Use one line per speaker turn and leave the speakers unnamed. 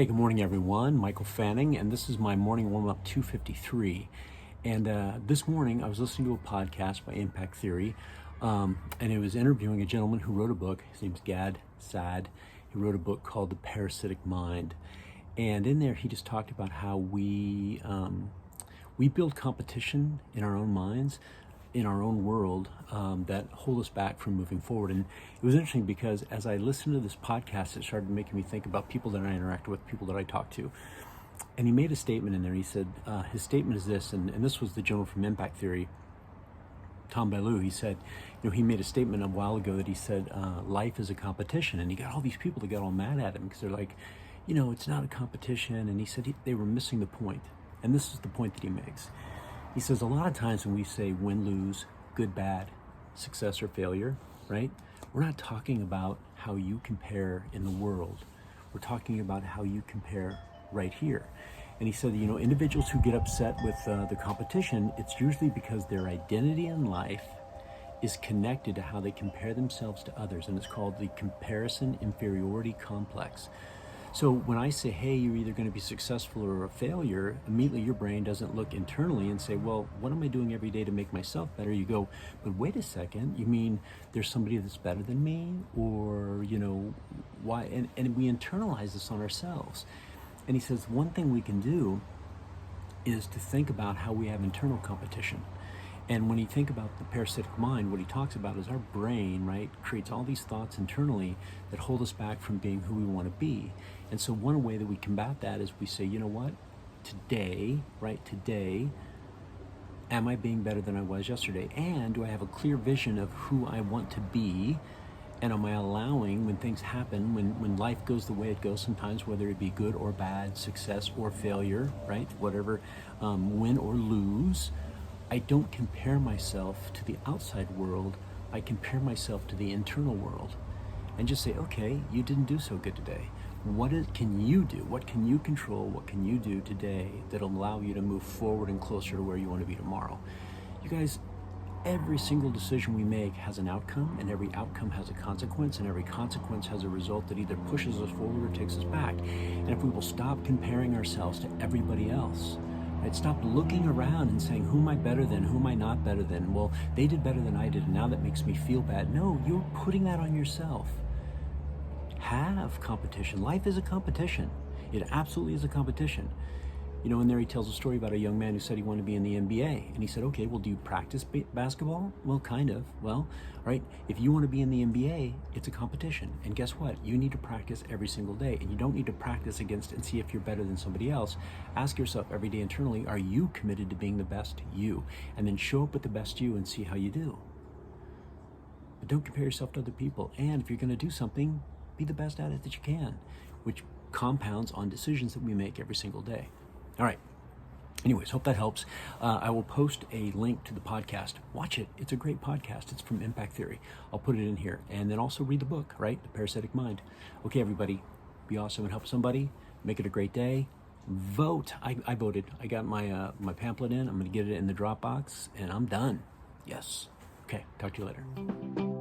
Hey, good morning, everyone. Michael Fanning, and this is my morning warm-up 253. And this morning, I was listening to a podcast by Impact Theory, and it was interviewing a gentleman who wrote a book. His name's Gad Saad. He wrote a book called The Parasitic Mind. And in there, he just talked about how we build competition in our own minds, in our own world, that hold us back from moving forward. And it was interesting because as I listened to this podcast, it started making me think about people that I interact with, people that I talk to. And he made a statement in there. He said, his statement is this, and this was the gentleman from Impact Theory, Tom Ballou. He said, he made a statement a while ago that he said, life is a competition. And he got all these people that got all mad at him because they're like, it's not a competition. And he said they were missing the point. And this is the point that he makes. He says a lot of times when we say win, lose, good, bad, success or failure, right? We're not talking about how you compare in the world. We're talking about how you compare right here. And he said, individuals who get upset with the competition, it's usually because their identity in life is connected to how they compare themselves to others. And it's called the comparison inferiority complex. So when I say, hey, you're either going to be successful or a failure, immediately your brain doesn't look internally and say, well, what am I doing every day to make myself better? You go, but wait a second, you mean there's somebody that's better than me? Or, why? And we internalize this on ourselves. And he says, one thing we can do is to think about how we have internal competition. And when you think about the parasitic mind, what he talks about is our brain, right, creates all these thoughts internally that hold us back from being who we want to be. And so one way that we combat that is we say, you know what, today, am I being better than I was yesterday? And do I have a clear vision of who I want to be? And am I allowing, when things happen, when life goes the way it goes sometimes, whether it be good or bad, success or failure, right, whatever, win or lose, I don't compare myself to the outside world. I compare myself to the internal world and just say, okay, you didn't do so good today. Can you do? What can you control? What can you do today that'll allow you to move forward and closer to where you want to be tomorrow? You guys, every single decision we make has an outcome, and every outcome has a consequence, and every consequence has a result that either pushes us forward or takes us back. And if we will stop comparing ourselves to everybody else, right? Stop looking around and saying, who am I better than? Who am I not better than? Well, they did better than I did, and now that makes me feel bad. No, you're putting that on yourself. Have competition. Life is a competition. It absolutely is a competition. In there he tells a story about a young man who said he wanted to be in the NBA. And he said, okay, well, do you practice basketball? Well, kind of. Well, all right, if you want to be in the NBA, it's a competition. And guess what? You need to practice every single day. And you don't need to practice against and see if you're better than somebody else. Ask yourself every day internally, are you committed to being the best you? And then show up with the best you and see how you do. But don't compare yourself to other people. And if you're going to do something, be the best at it that you can, which compounds on decisions that we make every single day. All right. Anyways, hope that helps. I will post a link to the podcast. Watch it. It's a great podcast. It's from Impact Theory. I'll put it in here. And then also read the book, right? The Parasitic Mind. Okay, everybody. Be awesome and help somebody. Make it a great day. Vote. I voted. I got my pamphlet in. I'm going to get it in the Dropbox, and I'm done. Yes. Okay. Talk to you later.